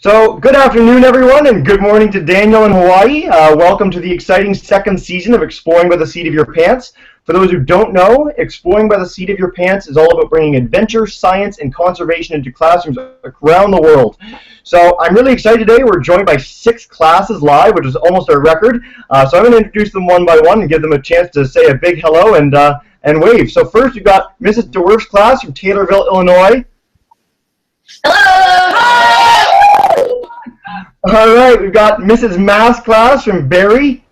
So, good afternoon, everyone, and good morning to Daniel in Hawaii. Welcome to the exciting second season of Exploring by the Seat of Your Pants. For those who don't know, Exploring by the Seat of Your Pants is all about bringing adventure, science, and conservation into classrooms around the world. So, I'm really excited today. We're joined by 6 classes live, which is almost our record. So, I'm going to introduce them one by one and give them a chance to say a big hello and wave. So, first, we've got Mrs. DeWerf's class from Taylorville, Illinois. Hello! Hi! All right, we've got Mrs. Mass class from Barrie.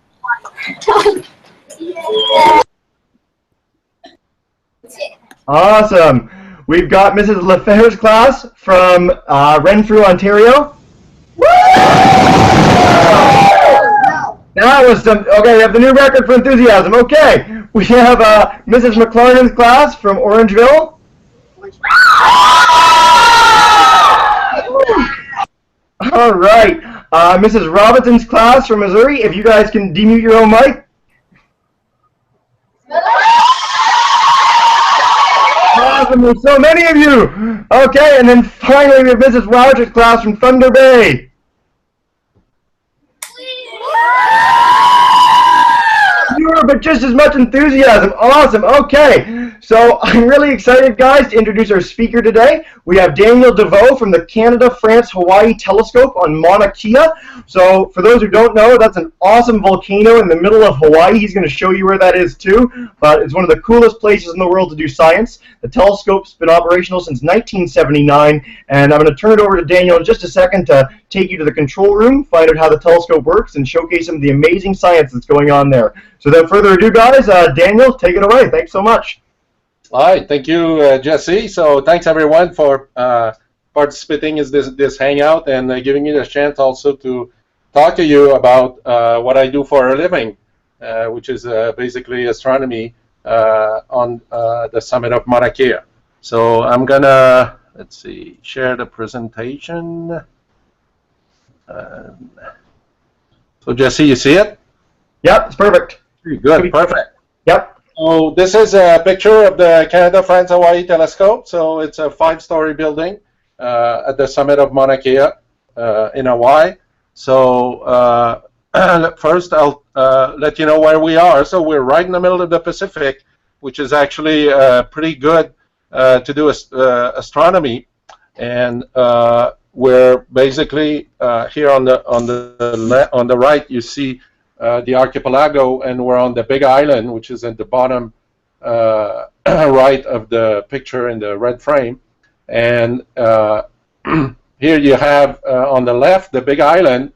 Awesome. We've got Mrs. Lefebvre's class from Renfrew, Ontario. That was some, okay, we have the new record for enthusiasm. Okay, we have Mrs. McLaren's class from Orangeville. All right, Mrs. Robinson's class from Missouri. If you guys can demute your own mic. Awesome, there's so many of you. Okay, and then finally we have Mrs. Woucher's class from Thunder Bay. Fewer, but just as much enthusiasm. Awesome. Okay, so I'm really excited, guys, to introduce our speaker today. We have Daniel Devost from the Canada-France-Hawaii Telescope on Mauna Kea. So for those who don't know, that's an awesome volcano in the middle of Hawaii. He's going to show you where that is too, but it's one of the coolest places in the world to do science. The telescope's been operational since 1979, and I'm going to turn it over to Daniel in just a second to take you to the control room, find out how the telescope works, and showcase some of the amazing science that's going on there. So without further ado, guys, Daniel, take it away. Thanks so much. All right, thank you, Jesse. So thanks everyone for participating in this hangout and giving me the chance also to talk to you about what I do for a living, which is basically astronomy on the summit of Mauna Kea. So I'm gonna, let's see, share the presentation. So Jesse, you see it? Yep, it's perfect. Good, perfect. Yep. So this is a picture of the Canada-France-Hawaii Telescope. So it's a 5-story building at the summit of Mauna Kea in Hawaii. So first I'll let you know where we are. So we're right in the middle of the Pacific, which is actually pretty good to do astronomy. And we're basically here on the right. You see the archipelago, and we're on the Big Island, which is at the bottom right of the picture in the red frame. And here you have on the left the Big Island,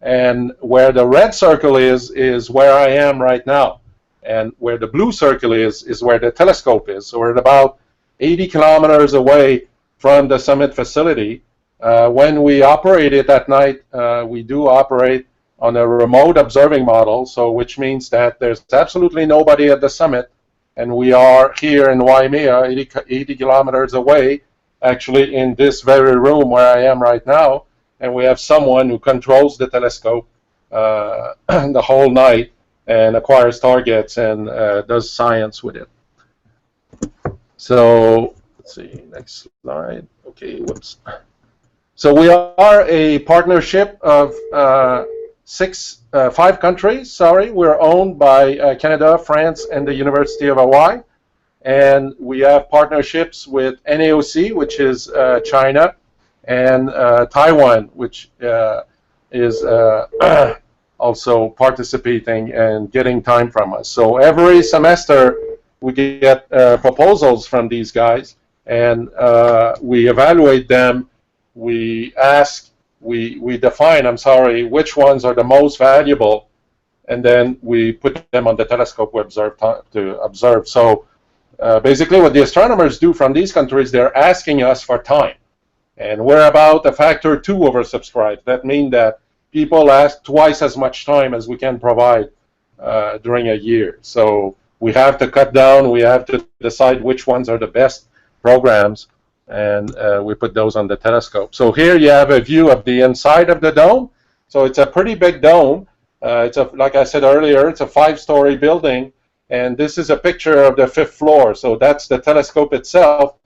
and where the red circle is where I am right now, and where the blue circle is where the telescope is. So we're at about 80 kilometers away from the summit facility. When we operate it at night, we do operate on a remote observing model, so which means that there's absolutely nobody at the summit, and we are here in Waimea, 80 kilometers away, actually in this very room where I am right now, and we have someone who controls the telescope the whole night and acquires targets and does science with it. So let's see, next slide. Okay, whoops. So we are a partnership of 5 countries. Sorry, we're owned by Canada, France, and the University of Hawaii, and we have partnerships with NAOC, which is China, and Taiwan, which is also participating and getting time from us. So every semester we get proposals from these guys, and we evaluate them. We ask, we define, I'm sorry, which ones are the most valuable, and then we put them on the telescope we to observe. So basically what the astronomers do from these countries, they're asking us for time. And we're about a factor 2 oversubscribed. That means that people ask twice as much time as we can provide during a year. So we have to cut down, we have to decide which ones are the best programs, and we put those on the telescope. So here you have a view of the inside of the dome. So it's a pretty big dome. Like I said earlier, it's a 5-story building, and this is a picture of the 5th floor. So that's the telescope itself.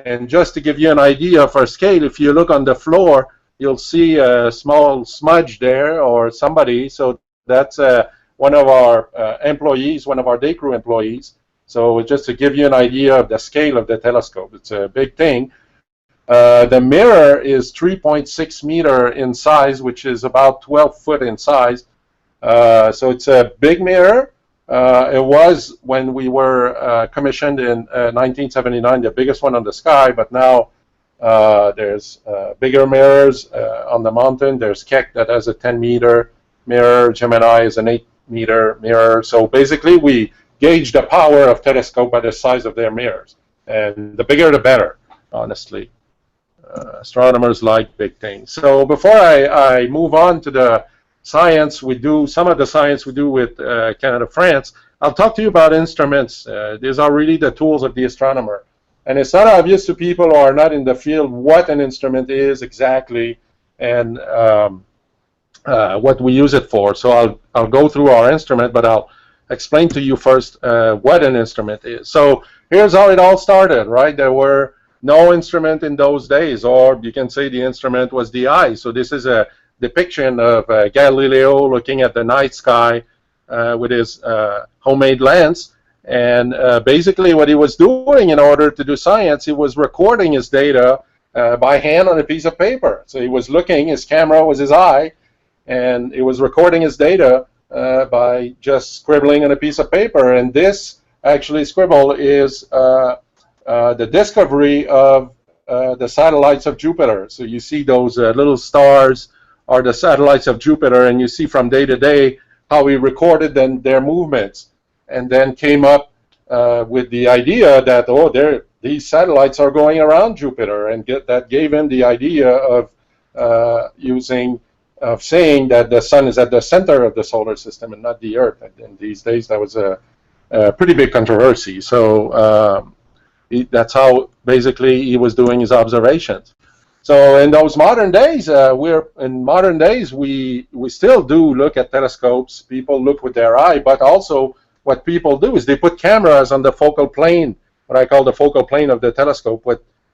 And just to give you an idea of our scale, if you look on the floor, you'll see a small smudge there or somebody. So that's one of our employees, one of our day crew employees. So just to give you an idea of the scale of the telescope, it's a big thing. The mirror is 3.6 meter in size, which is about 12 foot in size. So it's a big mirror. It was, when we were commissioned in 1979, the biggest one on the sky, but now there's bigger mirrors on the mountain. There's Keck that has a 10-meter mirror. Gemini is an 8-meter mirror. So basically, we gauge the power of telescope by the size of their mirrors. And the bigger, the better, honestly. Astronomers like big things. So before I move on to the science we do, some of the science we do with Canada, France, I'll talk to you about instruments. These are really the tools of the astronomer. And it's not obvious to people who are not in the field what an instrument is exactly and what we use it for. So I'll go through our instrument, but I'll explain to you first what an instrument is. So here's how it all started, right? There were no instrument in those days, or you can say the instrument was the eye. So this is a depiction of Galileo looking at the night sky with his homemade lens. And basically what he was doing in order to do science, he was recording his data by hand on a piece of paper. So he was looking, his camera was his eye, and he was recording his data by just scribbling on a piece of paper. And this actually scribble is the discovery of the satellites of Jupiter. So you see those little stars are the satellites of Jupiter, and you see from day to day how he recorded their movements, and then came up with the idea that, oh, these satellites are going around Jupiter, and that gave him the idea of saying that the sun is at the center of the solar system and not the Earth. And these days that was a pretty big controversy. So that's how basically he was doing his observations. So in those modern days, we still do look at telescopes. People look with their eye, but also what people do is they put cameras on the focal plane, what I call the focal plane of the telescope,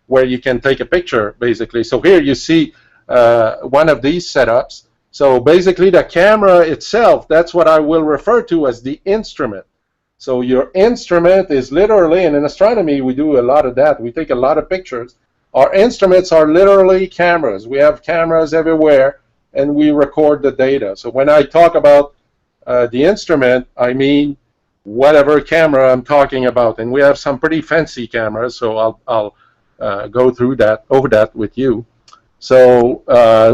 where you can take a picture, basically. So here you see one of these setups. So basically the camera itself, that's what I will refer to as the instrument. So your instrument is literally, and in astronomy we do a lot of that, we take a lot of pictures. Our instruments are literally cameras. We have cameras everywhere, and we record the data. So when I talk about the instrument, I mean whatever camera I'm talking about. And we have some pretty fancy cameras, so I'll go through over that with you. So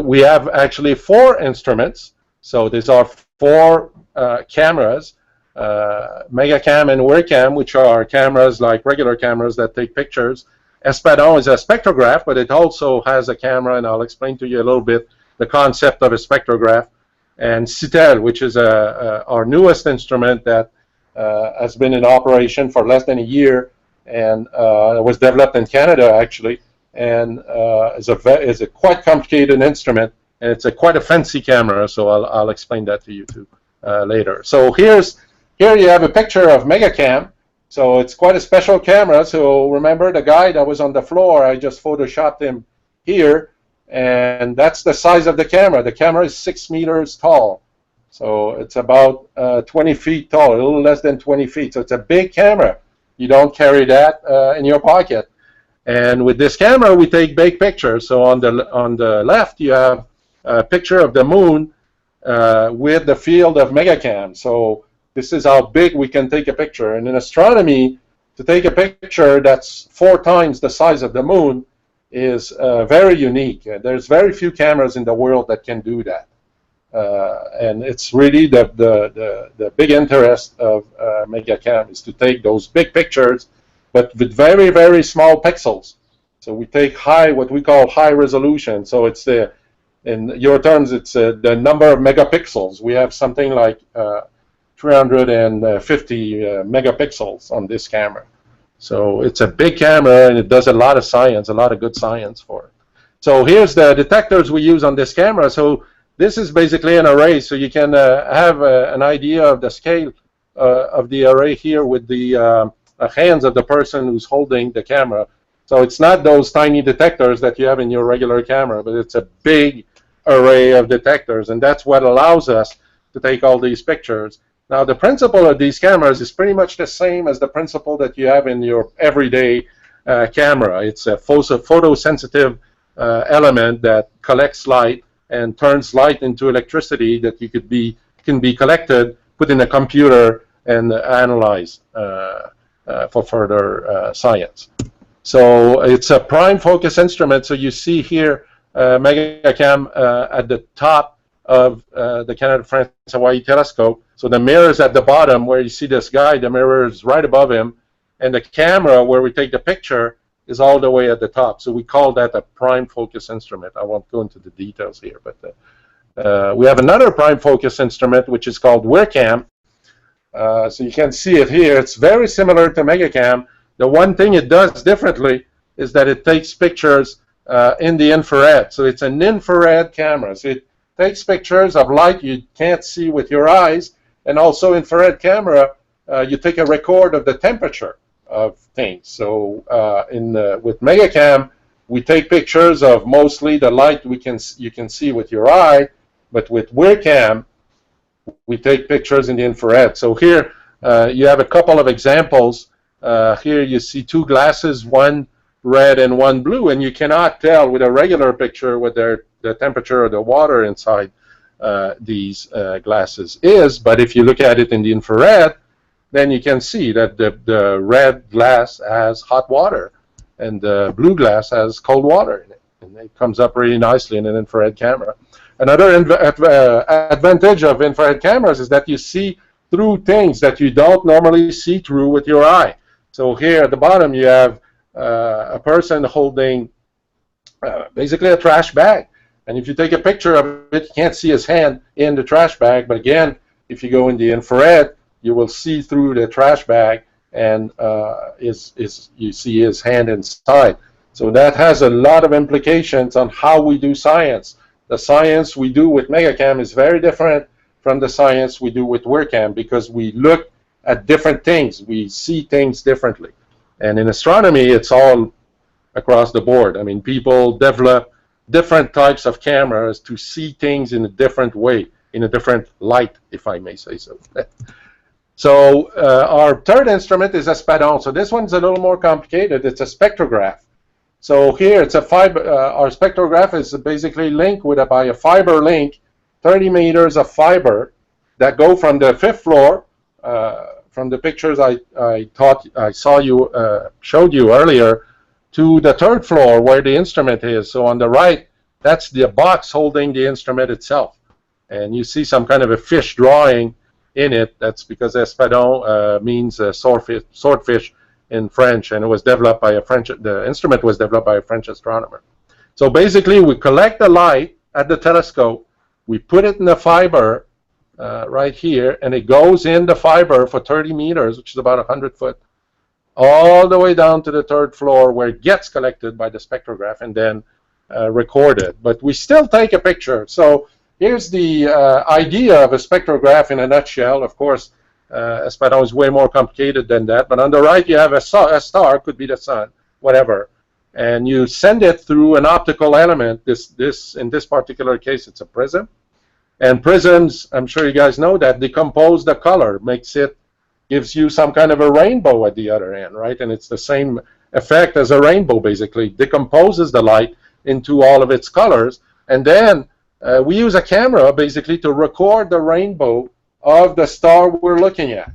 we have actually 4 instruments. So these are 4 cameras, Megacam and WearCam, which are cameras like regular cameras that take pictures. Espadon is a spectrograph, but it also has a camera, and I'll explain to you a little bit the concept of a spectrograph. And CITEL, which is our newest instrument that has been in operation for less than a year, and was developed in Canada, actually, and is a quite complicated instrument, and it's quite a fancy camera, so I'll explain that to you too later. So here you have a picture of Megacam. So it's quite a special camera. So remember the guy that was on the floor, I just photoshopped him here, and that's the size of the camera. The camera is 6 meters tall. So it's about 20 feet tall, a little less than 20 feet. So it's a big camera. You don't carry that in your pocket. And with this camera, we take big pictures. So on the left, you have a picture of the moon with the field of Megacam. So this is how big we can take a picture. And in astronomy, to take a picture that's 4 times the size of the moon is very unique. There's very few cameras in the world that can do that. And it's really the big interest of Megacam is to take those big pictures, but with very, very small pixels. So we take what we call high resolution. So it's in your terms, it's the number of megapixels. We have something like 350 megapixels on this camera. So it's a big camera, and it does a lot of science, a lot of good science for it. So here's the detectors we use on this camera. So this is basically an array, so you can have an idea of the scale of the array here with the hands of the person who's holding the camera. So it's not those tiny detectors that you have in your regular camera, but it's a big array of detectors, and that's what allows us to take all these pictures. Now, the principle of these cameras is pretty much the same as the principle that you have in your everyday camera. It's a photosensitive element that collects light and turns light into electricity that can be collected, put in a computer, and analyzed for further science. So it's a prime focus instrument. So you see here MegaCam at the top of the Canada, France, Hawaii telescope. So the mirror is at the bottom where you see this guy. The mirror is right above him. And the camera where we take the picture is all the way at the top. So we call that a prime focus instrument. I won't go into the details here, but we have another prime focus instrument, which is called WIRCam. So you can see it here. It's very similar to MegaCam. The one thing it does differently is that it takes pictures in the infrared. So it's an infrared camera. So it takes pictures of light you can't see with your eyes, and also infrared camera, you take a record of the temperature of things. So with MegaCam, we take pictures of mostly the light you can see with your eye, but with WIRCam, we take pictures in the infrared. So here you have a couple of examples. Here you see two glasses, one red and one blue, and you cannot tell with a regular picture what the temperature of the water inside these glasses is. But if you look at it in the infrared, then you can see that the red glass has hot water and the blue glass has cold water in it. And it comes up really nicely in an infrared camera. Another advantage of infrared cameras is that you see through things that you don't normally see through with your eye. So here at the bottom you have a person holding basically a trash bag. And if you take a picture of it, you can't see his hand in the trash bag. But again, if you go in the infrared, you will see through the trash bag, and you see his hand inside. So that has a lot of implications on how we do science. The science we do with MegaCam is very different from the science we do with WIRCam, because we look at different things. We see things differently. And in astronomy, it's all across the board. I mean, people develop different types of cameras to see things in a different way, in a different light, if I may say so. So our third instrument is a spadon. So this one's a little more complicated. It's a spectrograph. So here it's a fiber. Our spectrograph is basically linked by a fiber link, 30 meters of fiber that go from the 5th floor, from the pictures I showed you earlier, to the 3rd floor where the instrument is. So on the right, that's the box holding the instrument itself. And you see some kind of a fish drawing in it. That's because espadon means swordfish in French, and it was developed by the instrument was developed by a French astronomer. So basically, we collect the light at the telescope, we put it in the fiber right here, and it goes in the fiber for 30 meters, which is about 100 foot, all the way down to the 3rd floor where it gets collected by the spectrograph and then recorded. But we still take a picture. So here's the idea of a spectrograph in a nutshell. Of course, espadon is way more complicated than that. But on the right, you have a star, could be the sun, whatever. And you send it through an optical element. In this particular case, it's a prism. And prisms, I'm sure you guys know that, decompose the color, gives you some kind of a rainbow at the other end, right? And it's the same effect as a rainbow, basically. Decomposes the light into all of its colors. And then we use a camera, basically, to record the rainbow of the star we're looking at.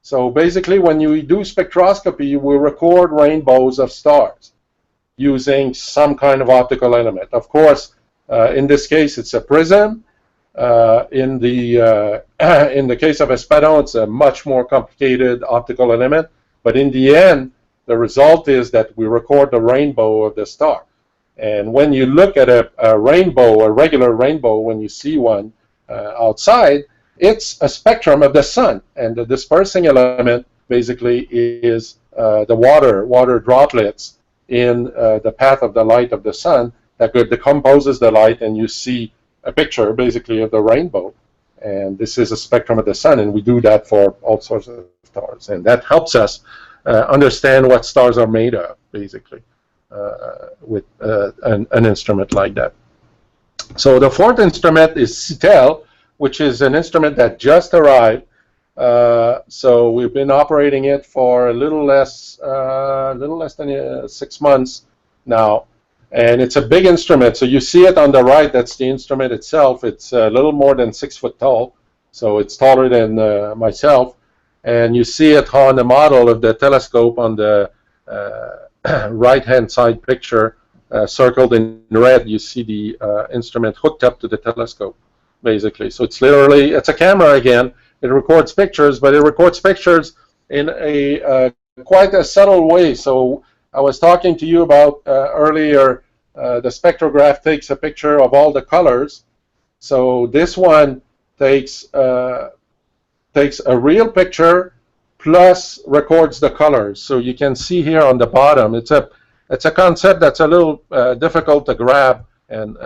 So basically, when you do spectroscopy, we record rainbows of stars using some kind of optical element. Of course, in this case, it's a prism. In the case of espadon, it's a much more complicated optical element. But in the end, the result is that we record the rainbow of the star. And when you look at a rainbow, a regular rainbow, when you see one outside, it's a spectrum of the sun. And the dispersing element basically is the water droplets in the path of the light of the sun that decomposes the light, and you see a picture basically of the rainbow. And this is a spectrum of the sun, and we do that for all sorts of stars. And that helps us understand what stars are made of, basically. an instrument like that. So the fourth instrument is CTEL, which is an instrument that just arrived. So we've been operating it for a little less than 6 months now, and it's a big instrument. So you see it on the right. That's the instrument itself. It's a little more than 6 foot tall, so it's taller than myself. And you see it on the model of the telescope on the right-hand side picture, circled in red. You see the instrument hooked up to the telescope, basically. So it's literally, it's a camera again. It records pictures, but it records pictures in a quite a subtle way. So I was talking to you about earlier, the spectrograph takes a picture of all the colors. So this one takes a real picture plus records the colors. So you can see here on the bottom, it's a concept that's a little difficult to grab, and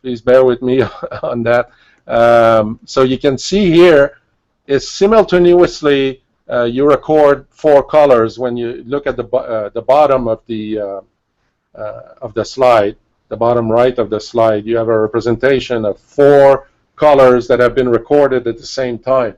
please bear with me on that. So you can see here is simultaneously you record 4 colors. When you look at the bottom of the slide, the bottom right of the slide, you have a representation of 4 colors that have been recorded at the same time.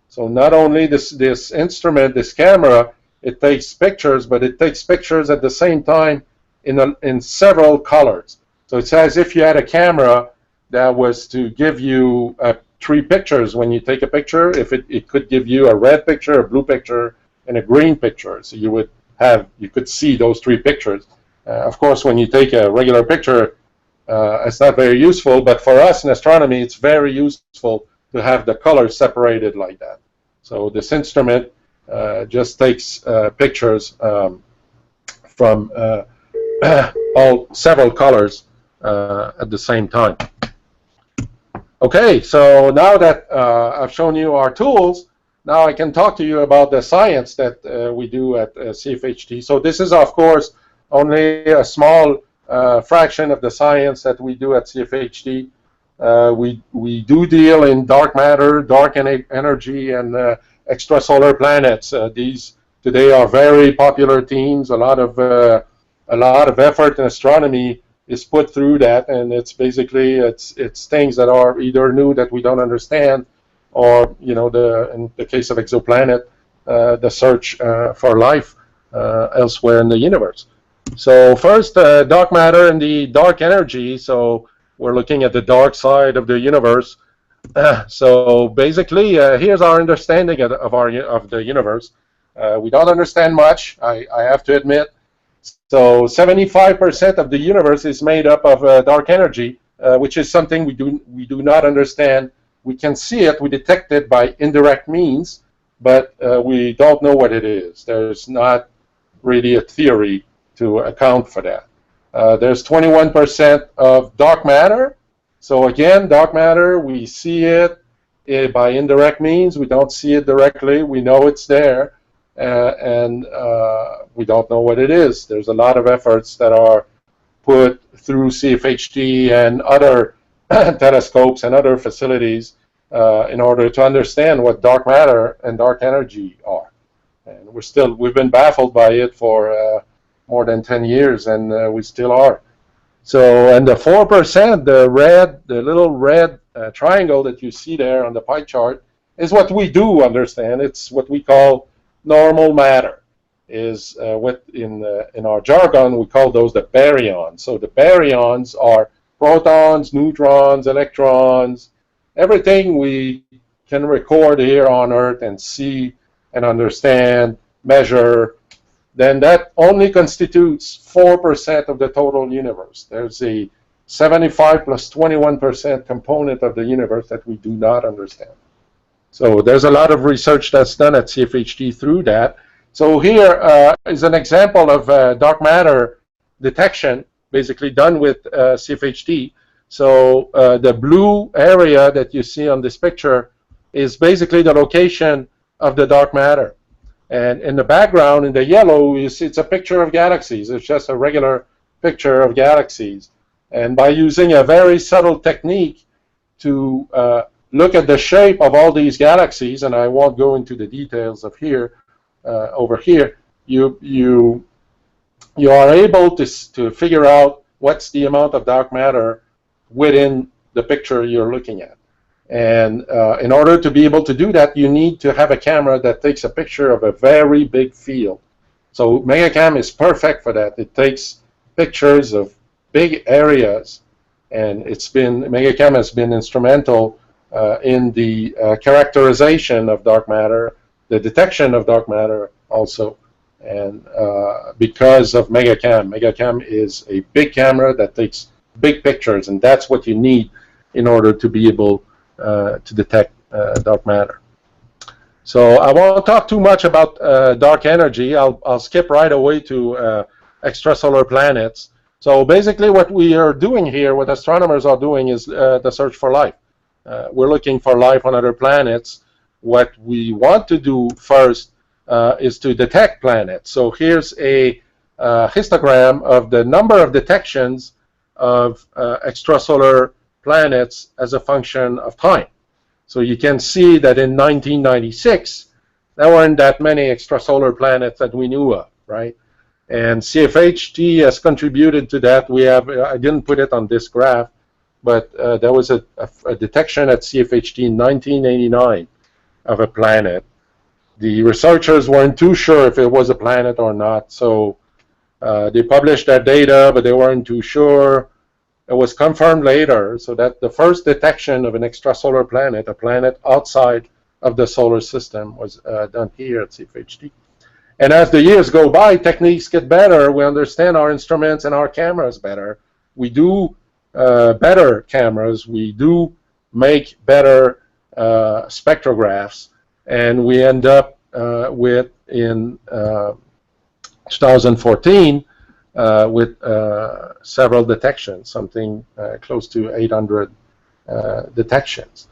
So not only this instrument, this camera, it takes pictures, but it takes pictures at the same time in several colors. So it's as if you had a camera that was to give you 3 pictures when you take a picture. If it could give you a red picture, a blue picture, and a green picture. So you could see those 3 pictures. Of course, when you take a regular picture, it's not very useful, but for us in astronomy, it's very useful to have the colors separated like that. So this instrument just takes pictures from several colors at the same time. Okay, so now that I've shown you our tools, now I can talk to you about the science that we do at CFHT. So this is, of course, only a small fraction of the science that we do at CFHT. We do deal in dark matter, dark energy, and extrasolar planets. These today are very popular themes. A lot of effort in astronomy is put through that, and it's basically it's things that are either new that we don't understand, or in the case of exoplanet, the search for life elsewhere in the universe. So first, dark matter and the dark energy. So we're looking at the dark side of the universe. So basically, here's our understanding of the universe. We don't understand much, I have to admit. So 75% of the universe is made up of dark energy, which is something we do not understand. We can see it, we detect it by indirect means, but we don't know what it is. There's not really a theory to account for that. There's 21% of dark matter. So again, dark matter, we see it by indirect means. We don't see it directly. We know it's there, and we don't know what it is. There's a lot of efforts that are put through CFHT and other telescopes and other facilities in order to understand what dark matter and dark energy are. And we've been baffled by it for more than 10 years, and we still are. So, and the 4%, the little red triangle that you see there on the pie chart, is what we do understand. It's what we call normal matter. Is what in our jargon we call those the baryons. So the baryons are protons, neutrons, electrons, everything we can record here on Earth and see and understand, measure. Then that only constitutes 4% of the total universe. There's a 75 plus 21% component of the universe that we do not understand. So there's a lot of research that's done at CFHT through that. So here is an example of dark matter detection, basically done with CFHT. So the blue area that you see on this picture is basically the location of the dark matter. And in the background, in the yellow, you see it's a picture of galaxies. It's just a regular picture of galaxies. And by using a very subtle technique to look at the shape of all these galaxies, and I won't go into the details of over here, you you are able to figure out what's the amount of dark matter within the picture you're looking at. And in order to be able to do that, you need to have a camera that takes a picture of a very big field. So MegaCam is perfect for that. It takes pictures of big areas, and MegaCam has been instrumental in the characterization of dark matter, the detection of dark matter also. And because of MegaCam is a big camera that takes big pictures, and that's what you need in order to be able to detect dark matter. So I won't talk too much about dark energy. I'll skip right away to extrasolar planets. So basically what we are doing here, what astronomers are doing, is the search for life. We're looking for life on other planets. What we want to do first is to detect planets. So here's a histogram of the number of detections of extrasolar planets as a function of time. So you can see that in 1996, there weren't that many extrasolar planets that we knew of, right? And CFHT has contributed to that. I didn't put it on this graph, but there was a detection at CFHT in 1989 of a planet. The researchers weren't too sure if it was a planet or not, so they published their data, but they weren't too sure. It was confirmed later, so that the first detection of an extrasolar planet, a planet outside of the solar system, was done here at CFHT. And as the years go by, techniques get better. We understand our instruments and our cameras better. We do better cameras. We do make better spectrographs. And we end up with, in 2014, with several detections, something close to 800 detections.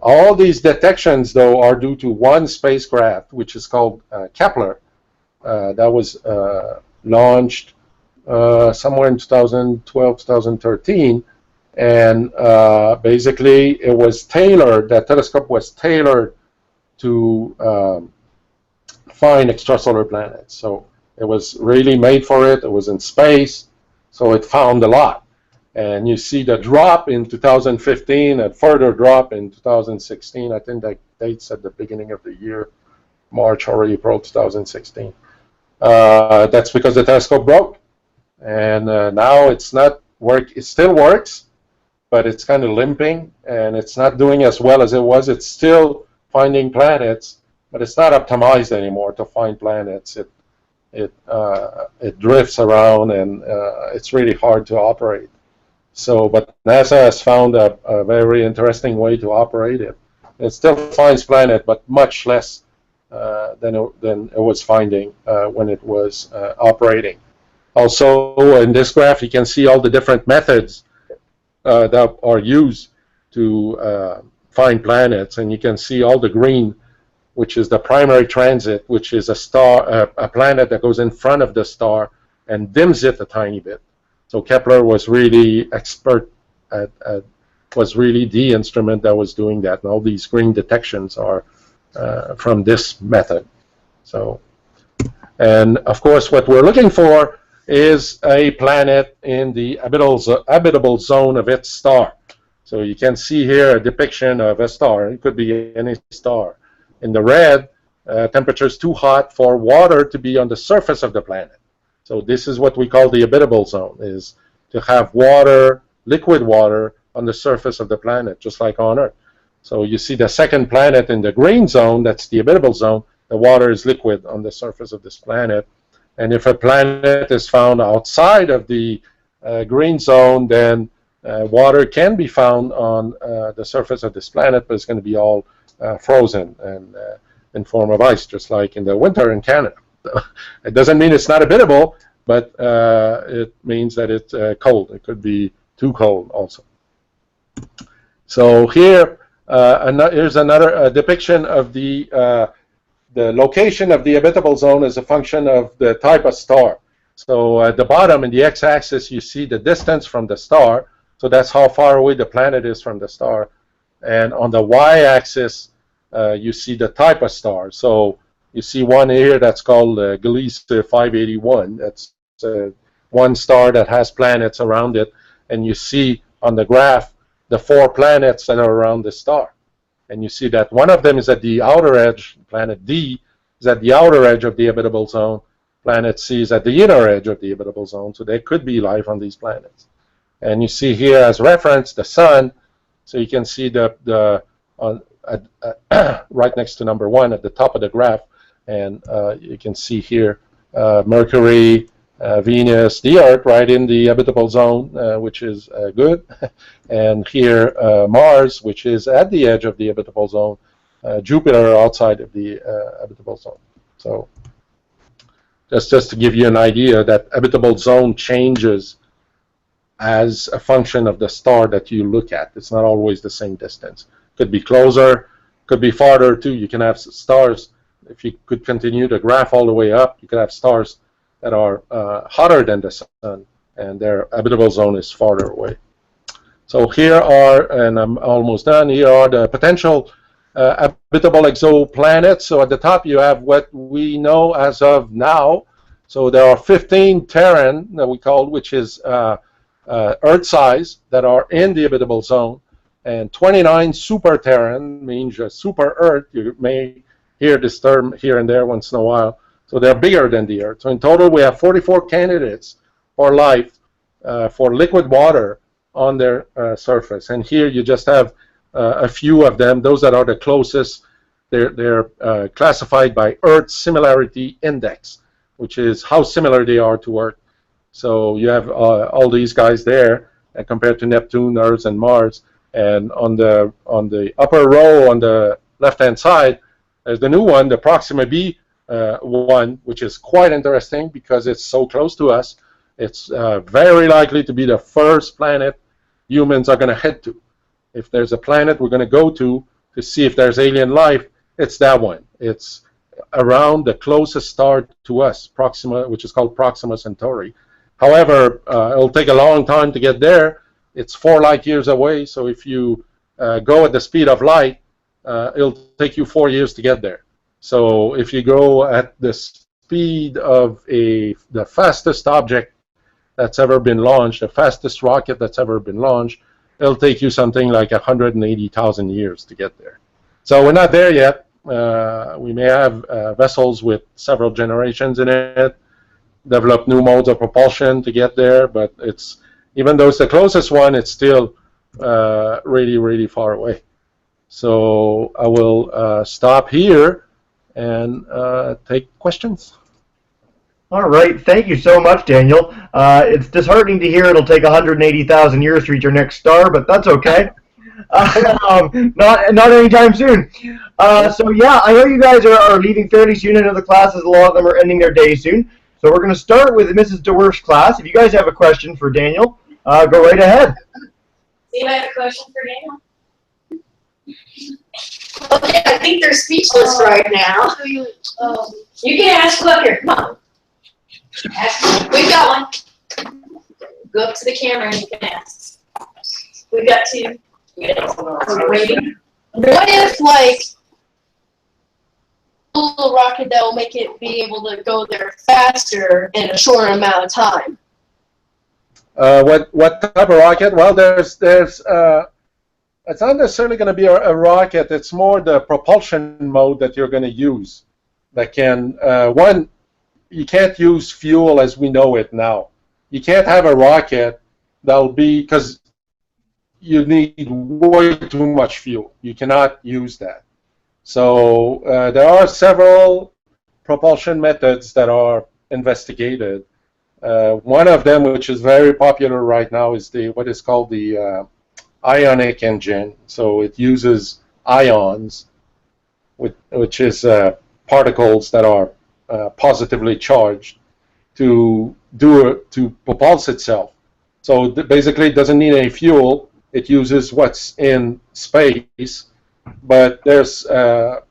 All these detections, though, are due to one spacecraft, which is called Kepler. That was launched somewhere in 2012, 2013. And basically, it was tailored, that telescope was tailored to find extrasolar planets. So it was really made for it. It was in space, so it found a lot. And you see the drop in 2015, a further drop in 2016. I think that dates at the beginning of the year, March or April 2016. That's because the telescope broke. And now it's not work. It still works, but it's kind of limping, and it's not doing as well as it was. It's still finding planets, but it's not optimized anymore to find planets. It drifts around, and it's really hard to operate. So, but NASA has found a very interesting way to operate it. It still finds planet, but much less than it was finding when it was operating. Also, in this graph, you can see all the different methods that are used to find planets, and you can see all the green, which is the primary transit, which is a star, a planet that goes in front of the star and dims it a tiny bit. So Kepler was really expert was really the instrument that was doing that, and all these green detections are from this method. So, and of course, what we're looking for is a planet in the habitable zone of its star. So you can see here a depiction of a star. It could be any star. In the red, temperature is too hot for water to be on the surface of the planet. So this is what we call the habitable zone, is to have water, liquid water, on the surface of the planet, just like on Earth. So you see the second planet in the green zone, that's the habitable zone. The water is liquid on the surface of this planet. And if a planet is found outside of the green zone, then water can be found on the surface of this planet, but it's going to be all frozen and in form of ice, just like in the winter in Canada. It doesn't mean it's not habitable, but it means that it's cold. It could be too cold also. So here, here's another depiction of the location of the habitable zone as a function of the type of star. So at the bottom in the x-axis, you see the distance from the star. So that's how far away the planet is from the star. And on the y-axis, you see the type of star. So you see one here that's called Gliese 581. That's one star that has planets around it, and you see on the graph the 4 planets that are around the star. And you see that one of them is at the outer edge, planet D is at the outer edge of the habitable zone, planet C is at the inner edge of the habitable zone, so there could be life on these planets. And you see here as reference the Sun, so you can see right next to number 1 at the top of the graph, and you can see here Mercury, Venus, the Earth right in the habitable zone, which is good, and here Mars, which is at the edge of the habitable zone, Jupiter outside of the habitable zone. So just to give you an idea that habitable zone changes as a function of the star that you look at. It's not always the same distance. Could be closer, could be farther too. You can have stars, if you could continue the graph all the way up, you could have stars that are hotter than the Sun, and their habitable zone is farther away. So here are, and I'm almost done, here are the potential habitable exoplanets. So at the top you have what we know as of now. So there are 15 Terran that we call, which is Earth size, that are in the habitable zone, and 29 super Terran, means super Earth. You may hear this term here and there once in a while. So they're bigger than the Earth. So in total, we have 44 candidates for life, for liquid water on their surface. And here you just have a few of them. Those that are the closest, they're classified by Earth Similarity Index, which is how similar they are to Earth. So you have all these guys there compared to Neptune, Earth, and Mars. And on the upper row on the left-hand side, there's the new one, the Proxima b one, which is quite interesting because it's so close to us. It's very likely to be the first planet humans are going to head to. If there's a planet we're going to go to see if there's alien life, it's that one. It's around the closest star to us, Proxima, which is called Proxima Centauri. However, it'll take a long time to get there. It's 4 light years away, so if you go at the speed of light, it'll take you 4 years to get there. So if you go at the speed of the fastest object that's ever been launched, the fastest rocket that's ever been launched, it'll take you something like 180,000 years to get there. So we're not there yet. We may have vessels with several generations in it, develop new modes of propulsion to get there, but even though it's the closest one, it's still really, really far away. So I will stop here and take questions. All right, thank you so much, Daniel. It's disheartening to hear it'll take 180,000 years to reach our next star, but that's okay. Not anytime soon. So yeah, I know you guys are leaving fairly soon. I know the classes, a lot of them are ending their day soon. So we're going to start with Mrs. DeWorf's class. If you guys have a question for Daniel, go right ahead. Do you have a question for Daniel? Okay, I think they're speechless right now. You can ask Booker. Come on. We've got one. Go up to the camera and you can ask. We've got 2. We're waiting. What if, like, a little rocket that will make it be able to go there faster in a shorter amount of time? What type of rocket? Well, there's it's not necessarily going to be a rocket. It's more the propulsion mode that you're going to use. That can one, you can't use fuel as we know it now. You can't have a rocket that'll be, because you need way too much fuel. You cannot use that. So there are several propulsion methods that are investigated. One of them, which is very popular right now, is what is called the ionic engine. So it uses ions, which is particles that are positively charged, to propulse itself. So basically, it doesn't need any fuel. It uses what's in space, but it's a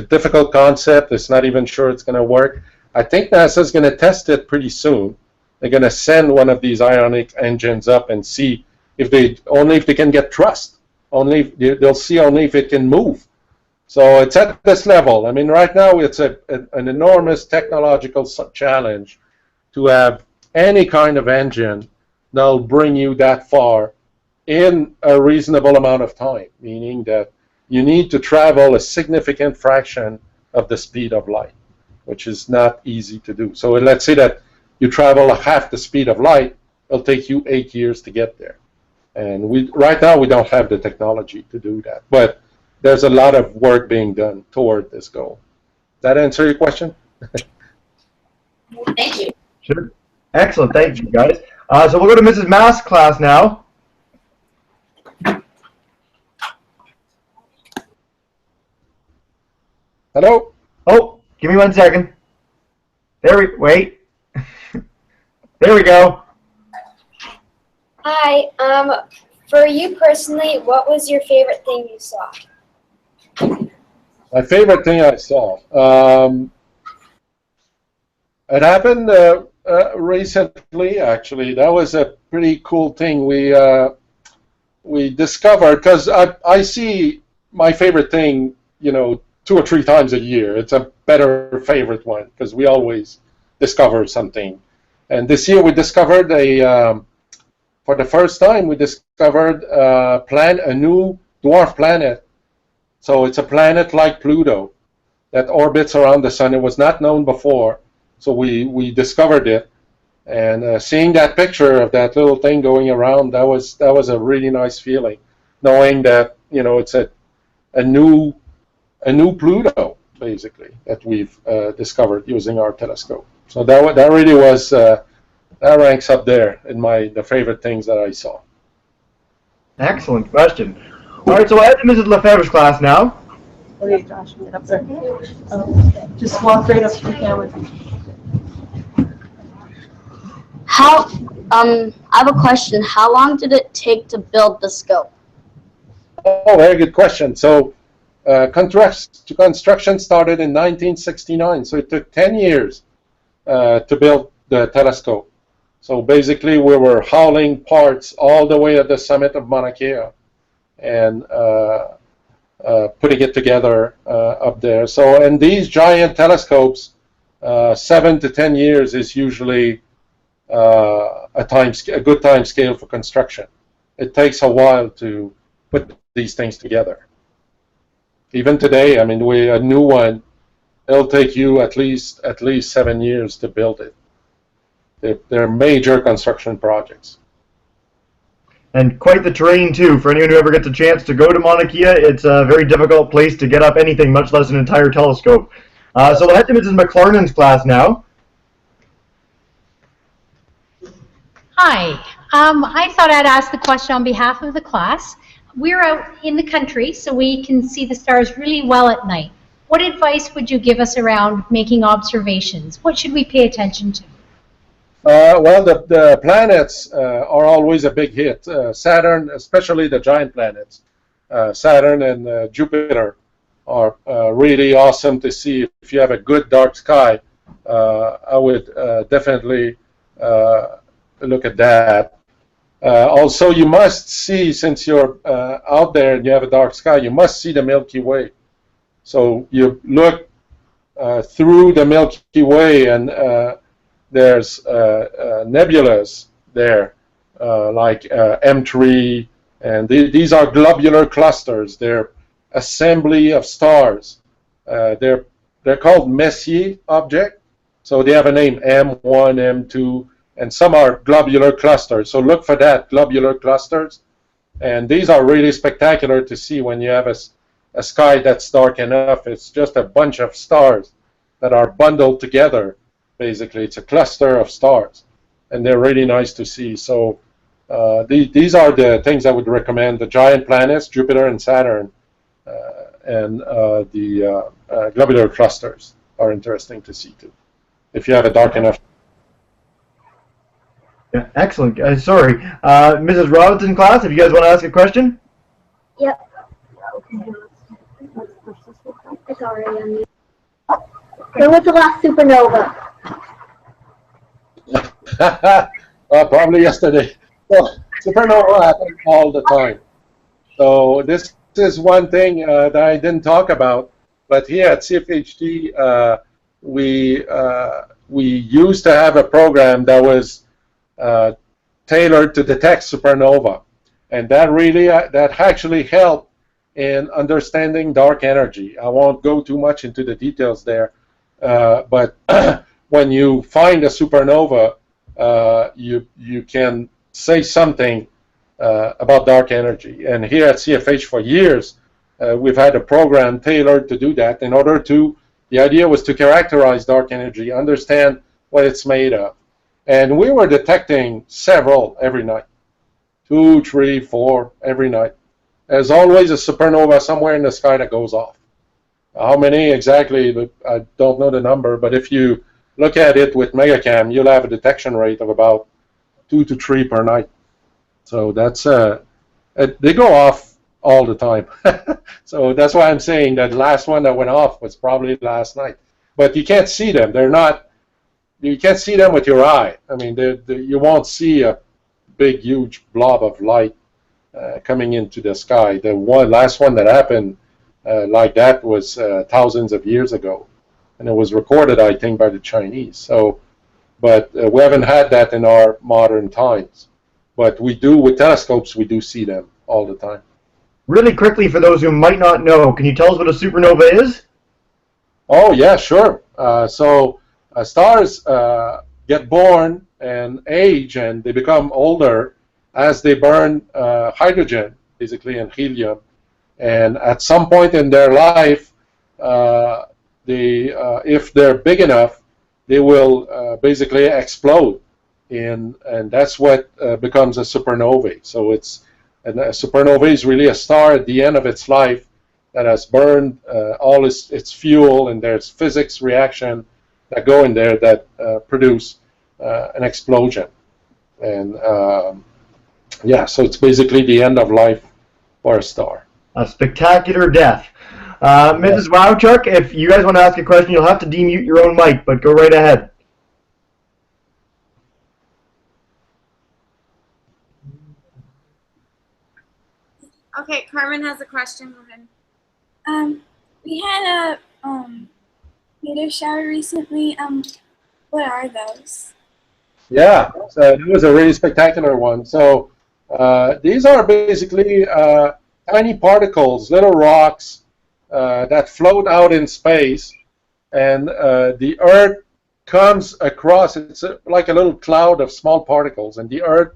difficult concept. It's not even sure it's going to work. I think NASA's going to test it pretty soon. They're going to send one of these ionic engines up and see if they can get thrust. They'll see only if it can move. So it's at this level. I mean, right now it's an enormous technological challenge to have any kind of engine that'll bring you that far in a reasonable amount of time, meaning that you need to travel a significant fraction of the speed of light, which is not easy to do. So let's say that you travel half the speed of light, it'll take you 8 years to get there. And right now we don't have the technology to do that. But there's a lot of work being done toward this goal. Does that answer your question? Thank you. Sure. Excellent. Thank you, guys. So we'll go to Mrs. Mask's class now. Hello? Oh, give me 1 second. Wait. There we go. Hi. For you personally, what was your favorite thing you saw? My favorite thing I saw. It happened recently, actually. That was a pretty cool thing. We discovered, because I see my favorite thing, 2 or 3 times a year. It's a better favorite one because we always discover something. And this year we discovered for the first time, we discovered a new dwarf planet. So it's a planet like Pluto that orbits around the sun. It was not known before, so we discovered it. And seeing that picture of that little thing going around, that was a really nice feeling, knowing that it's a new Pluto basically that we've discovered using our telescope. So that really was that ranks up there in the favorite things that I saw. Excellent question. All right, so we'll head to Mrs. Lefebvre's class now. Okay, Josh, get up there. Just walk right up to the camera. I have a question. How long did it take to build the scope? Oh, very good question. So construction started in 1969, so it took 10 years to build the telescope. So basically we were hauling parts all the way at the summit of Mauna Kea and putting it together up there. So in these giant telescopes, 7 to 10 years is usually a good time scale for construction. It takes a while to put these things together. Even today, I mean, a new one, it'll take you at least 7 years to build it. They're major construction projects. And quite the terrain, too. For anyone who ever gets a chance to go to Mauna Kea, it's a very difficult place to get up anything, much less an entire telescope. So we'll head to Mrs. McLarnin's class now. Hi. I thought I'd ask the question on behalf of the class. We're out in the country, so we can see the stars really well at night. What advice would you give us around making observations? What should we pay attention to? Well, the planets are always a big hit. Saturn, especially the giant planets, Saturn and Jupiter are really awesome to see. If you have a good dark sky, I would definitely look at that. Also, you must see, since you're out there and you have a dark sky, you must see the Milky Way. So you look through the Milky Way, and there's nebulas there, like M3, and these are globular clusters. They're assembly of stars. They're called Messier objects, so they have a name, M1, M2, and some are globular clusters. So look for that, globular clusters. And these are really spectacular to see when you have a sky that's dark enough. It's just a bunch of stars that are bundled together. Basically, it's a cluster of stars, and they're really nice to see. So these are the things I would recommend: the giant planets, Jupiter and Saturn, and the globular clusters are interesting to see too, if you have a dark enough. Yeah, excellent. Sorry, Mrs. Robinson class, if you guys want to ask a question. Yep. It's already on you. When was the last supernova? Probably yesterday. Well, supernova happen all the time. So this is one thing that I didn't talk about, but here at CFHT, we we used to have a program that was tailored to detect supernova, and that actually helped in understanding dark energy. I won't go too much into the details there, but when you find a supernova, you can say something about dark energy. And here at CFH for years, we've had a program tailored to do that. The idea was to characterize dark energy, understand what it's made of. And we were detecting several every night, 2, 3, 4 every night. There's always a supernova somewhere in the sky that goes off. How many exactly, I don't know the number, but if you look at it with megacam, you'll have a detection rate of about 2 to 3 per night. So that's they go off all the time. So that's why I'm saying that the last one that went off was probably last night. But you can't see them. You can't see them with your eye. I mean, you won't see a big, huge blob of light coming into the sky. The last one that happened like that was thousands of years ago, and it was recorded, I think, by the Chinese. So, but we haven't had that in our modern times. But we do, with telescopes, we do see them all the time. Really quickly, for those who might not know, can you tell us what a supernova is? Oh, yeah, sure. Stars get born and age, and they become older as they burn hydrogen, basically, and helium. And at some point in their life, if they're big enough, they will basically explode. And that's what becomes a supernova. So a supernova is really a star at the end of its life that has burned all its fuel, and there's physics reaction that go in there that produce an explosion. And yeah, so it's basically the end of life for a star. A spectacular death. Mrs. Wowchuk, if you guys want to ask a question, you'll have to demute your own mic, but go right ahead. Okay, Carmen has a question. Go ahead. We had a meteor shower recently. What are those? Yeah, so it was a really spectacular one. So these are basically tiny particles, little rocks that float out in space, and the Earth comes across. It's like a little cloud of small particles, and the Earth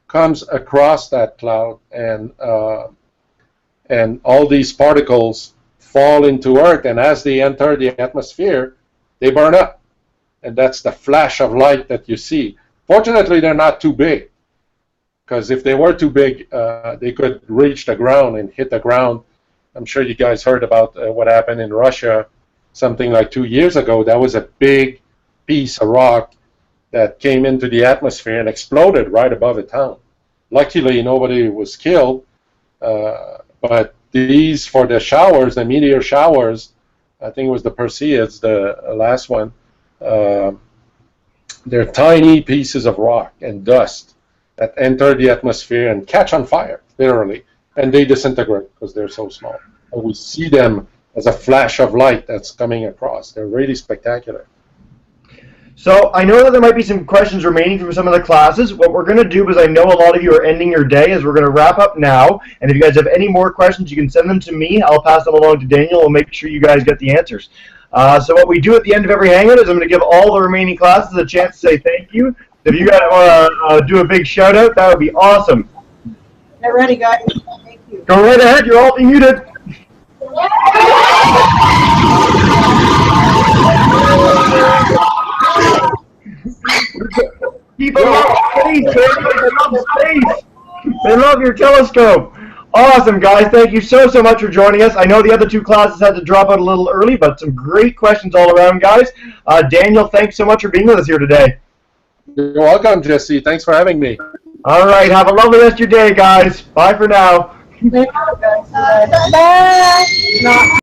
comes across that cloud, and all these particles fall into Earth, and as they enter the atmosphere, they burn up. And that's the flash of light that you see. Fortunately, they're not too big, because if they were too big, they could reach the ground and hit the ground. I'm sure you guys heard about what happened in Russia something like 2 years ago. That was a big piece of rock that came into the atmosphere and exploded right above a town. Luckily, nobody was killed, but these, for the showers, the meteor showers, I think it was the Perseids, the last one, they're tiny pieces of rock and dust that enter the atmosphere and catch on fire, literally, and they disintegrate because they're so small. And we see them as a flash of light that's coming across. They're really spectacular. So I know that there might be some questions remaining from some of the classes. What we're going to do, because I know a lot of you are ending your day, is we're going to wrap up now. And if you guys have any more questions, you can send them to me. I'll pass them along to Daniel. We'll make sure you guys get the answers. So what we do at the end of every hangout is I'm going to give all the remaining classes a chance to say thank you. If you guys want to do a big shout out, that would be awesome. Get ready, guys. Thank you. Go right ahead. You're all muted. People love space, man. They love space. They love your telescope. Awesome, guys. Thank you so much for joining us. I know the other two classes had to drop out a little early, but some great questions all around, guys. Daniel, thanks so much for being with us here today. You're welcome, Jesse. Thanks for having me. All right. Have a lovely rest of your day, guys. Bye for now. Bye.